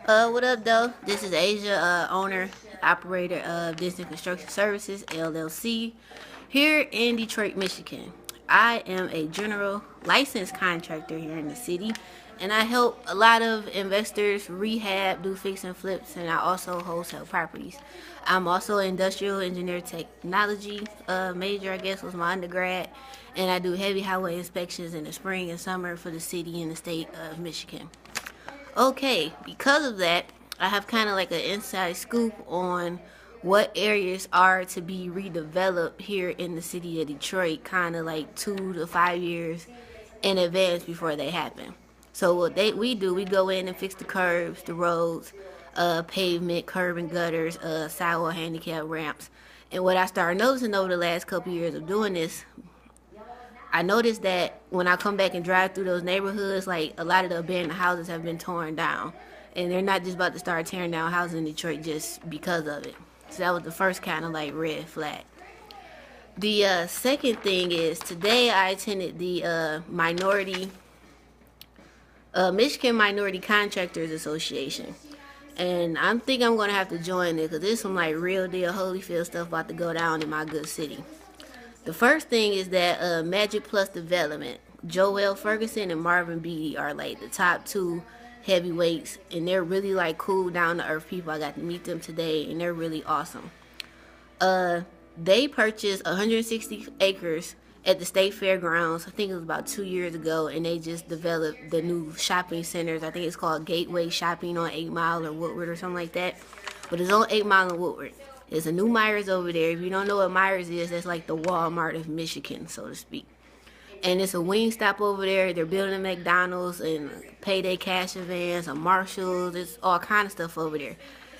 What up, though? This is Asia, owner, operator of Disney Construction Services, LLC, here in Detroit, Michigan. I am a general licensed contractor here in the city, and I help a lot of investors rehab, do fix and flips, and I also wholesale properties. I'm also an industrial engineer technology major, I guess was my undergrad, and I do heavy highway inspections in the spring and summer for the city and the state of Michigan. Okay, because of that, I have kind of like an inside scoop on what areas are to be redeveloped here in the city of Detroit, kind of like 2 to 5 years in advance before they happen. So what we do, we go in and fix the curbs, the roads, pavement, curb and gutters, sidewalk handicap ramps. And what I started noticing over the last couple years of doing this, I noticed that when I come back and drive through those neighborhoods, like a lot of the abandoned houses have been torn down. And they're not just about to start tearing down houses in Detroit just because of it. So that was the first kind of like red flag. The second thing is today I attended the Michigan Minority Contractors Association. And I'm think I'm going to have to join it because there's some like real deal Holyfield stuff about to go down in my good city. The first thing is that Magic Plus Development, Joel Ferguson and Marvin Beatty are like the top two heavyweights, and they're really like cool, down to earth people. I got to meet them today, and they're really awesome. They purchased 160 acres at the state fairgrounds. I think it was about 2 years ago, and they just developed the new shopping centers. I think it's called Gateway Shopping on 8 Mile or Woodward or something like that. But it's on 8 Mile and Woodward. There's a new Myers over there. If you don't know what Myers is, that's like the Walmart of Michigan, so to speak. And it's a wing stop over there. They're building a McDonald's and payday cash advance, a Marshalls. It's all kind of stuff over there.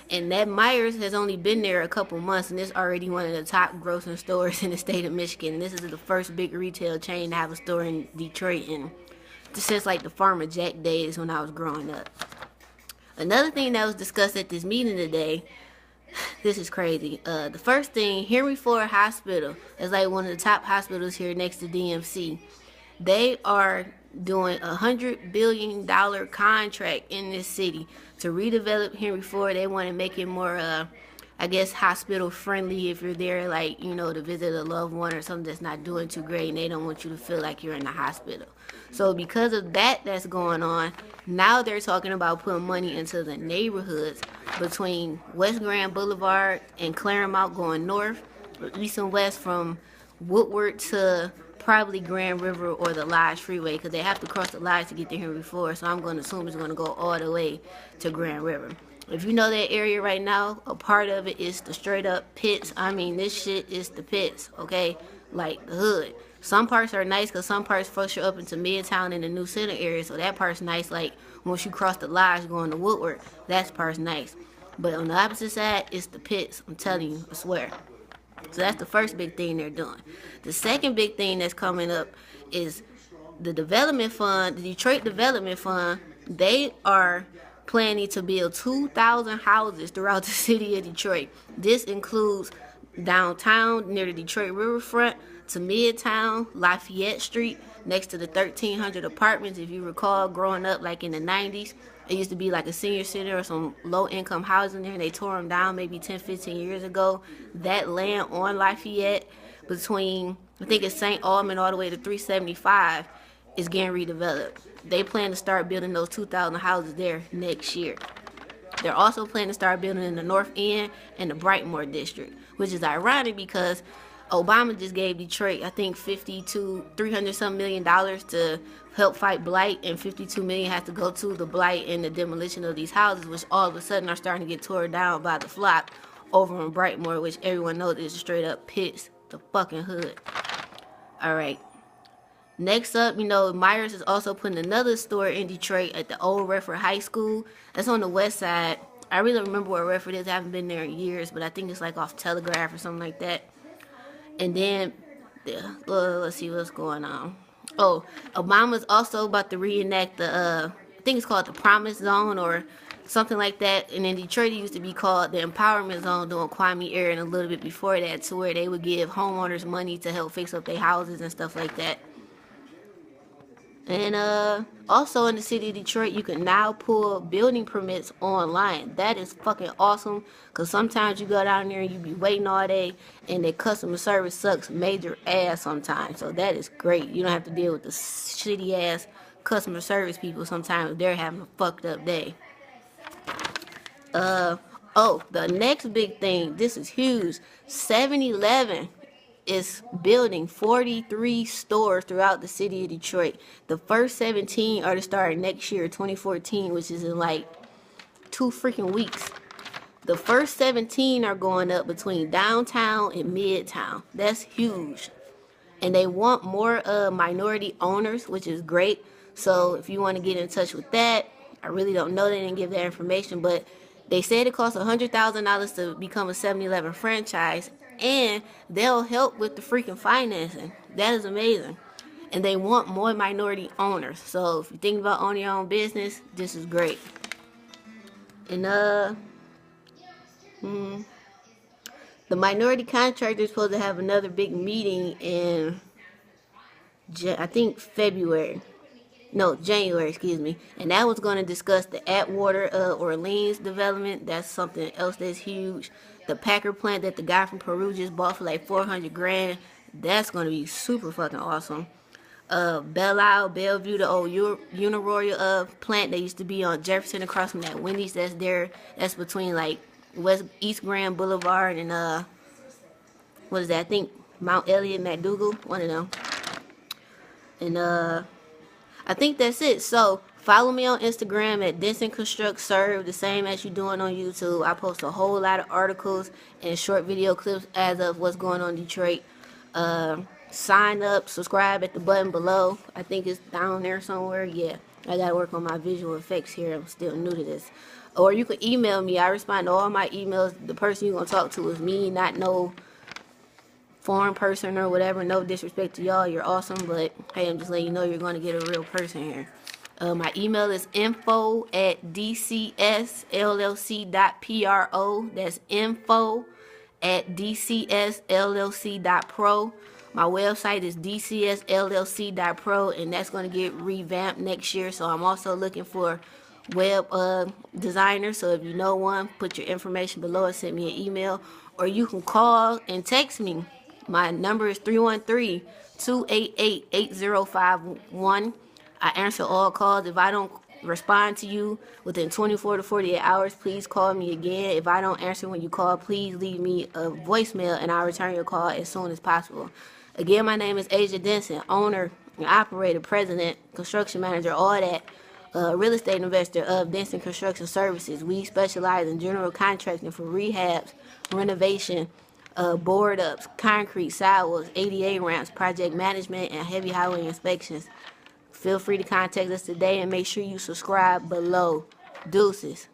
And that Myers has only been there a couple months, and it's already one of the top grossing stores in the state of Michigan. And this is the first big retail chain to have a store in Detroit, and since like the Farmer Jack days when I was growing up. Another thing that was discussed at this meeting today, this is crazy. The first thing, Henry Ford Hospital is like one of the top hospitals here next to DMC. They are doing $100 billion contract in this city to redevelop Henry Ford. They want to make it more, I guess, hospital friendly if you're there, like, you know, to visit a loved one or something that's not doing too great, and they don't want you to feel like you're in the hospital. So because of that that's going on, now they're talking about putting money into the neighborhoods between West Grand Boulevard and Claremont going north, or east and west from Woodward to probably Grand River or the Lodge Freeway, because they have to cross the Lodge to get to Henry Ford, so I'm going to assume it's going to go all the way to Grand River. If you know that area right now, a part of it is the straight up pits. I mean, this shit is the pits, okay? Like the hood. Some parts are nice because some parts push you up into Midtown and the New Center area, so that part's nice. Like once you cross the Lodge going to Woodward, that part's nice. But on the opposite side, it's the pits. I'm telling you, I swear. So that's the first big thing they're doing. The second big thing that's coming up is the development fund, the Detroit Development Fund. They are planning to build 2,000 houses throughout the city of Detroit. This includes downtown near the Detroit riverfront to Midtown, Lafayette Street, next to the 1,300 apartments. If you recall, growing up like in the 90s, it used to be like a senior center or some low-income housing there, and they tore them down maybe 10, 15 years ago. That land on Lafayette between, I think it's St. Almond all the way to 375, is getting redeveloped. They plan to start building those 2,000 houses there next year. They're also planning to start building in the North End and the Brightmoor district, which is ironic because Obama just gave Detroit, I think, $300 some million to help fight blight, and $52 million has to go to the blight and the demolition of these houses, which all of a sudden are starting to get torn down by the flock over in Brightmoor, which everyone knows is straight up pits, the fucking hood. All right. Next up, you know, Myers is also putting another store in Detroit at the old Redford High School. That's on the west side. I really don't remember where Redford is. I haven't been there in years, but I think it's like off Telegraph or something like that. And then, let's see what's going on. Oh, Obama's also about to reenact the, I think it's called the Promise Zone or something like that. And in Detroit, it used to be called the Empowerment Zone during Kwame era and a little bit before that, to where they would give homeowners money to help fix up their houses and stuff like that. And also in the city of Detroit, you can now pull building permits online. That is fucking awesome. Cause sometimes you go down there and you be waiting all day, and their customer service sucks major ass sometimes. So that is great. You don't have to deal with the shitty ass customer service people sometimes if they're having a fucked up day. Oh, the next big thing. This is huge. 7-Eleven is building 43 stores throughout the city of Detroit. The first 17 are to start next year, 2014, which is in like 2 freaking weeks. The first 17 are going up between downtown and midtown. That's huge. And they want more minority owners, which is great. So if you want to get in touch with that, I really don't know. They didn't give that information, but they said it costs $100,000 to become a 7-Eleven franchise, and they'll help with the freaking financing. That is amazing. And they want more minority owners. So if you're thinking about owning your own business, this is great. And the minority contractor is supposed to have another big meeting in, I think, January, excuse me. And that was going to discuss the Atwater Orleans development. That's something else that's huge. The Packer plant that the guy from Peru just bought for like 400 grand. That's going to be super fucking awesome. Belle Isle, Bellevue, the old Uniroyal plant that used to be on Jefferson across from that Wendy's that's there. That's between like East Grand Boulevard and what is that? I think Mount Elliott, McDougal, one of them. And I think that's it. So follow me on Instagram at Denson Construct Serve, the same as you're doing on YouTube. I post a whole lot of articles and short video clips as of what's going on in Detroit. Sign up, subscribe at the button below. I think it's down there somewhere. Yeah, I gotta work on my visual effects here. I'm still new to this. Or you can email me. I respond to all my emails. The person you're gonna talk to is me, not no foreign person or whatever. No disrespect to y'all, you're awesome, but hey, I'm just letting you know you're going to get a real person here. My email is info@dcsllc.pro. That's info@dcsllc.pro. My website is dcsllc.pro, and that's going to get revamped next year. So I'm also looking for web designers. So if you know one, put your information below and send me an email, or you can call and text me. My number is 313-288-8051. I answer all calls. If I don't respond to you within 24 to 48 hours, please call me again. If I don't answer when you call, please leave me a voicemail and I'll return your call as soon as possible. Again, my name is Asia Denson, owner, operator, president, construction manager, all that. Real estate investor of Denson Construction Services. We specialize in general contracting for rehabs, renovation, board ups, concrete, sidewalks, ADA ramps, project management, and heavy highway inspections. Feel free to contact us today and make sure you subscribe below. Deuces.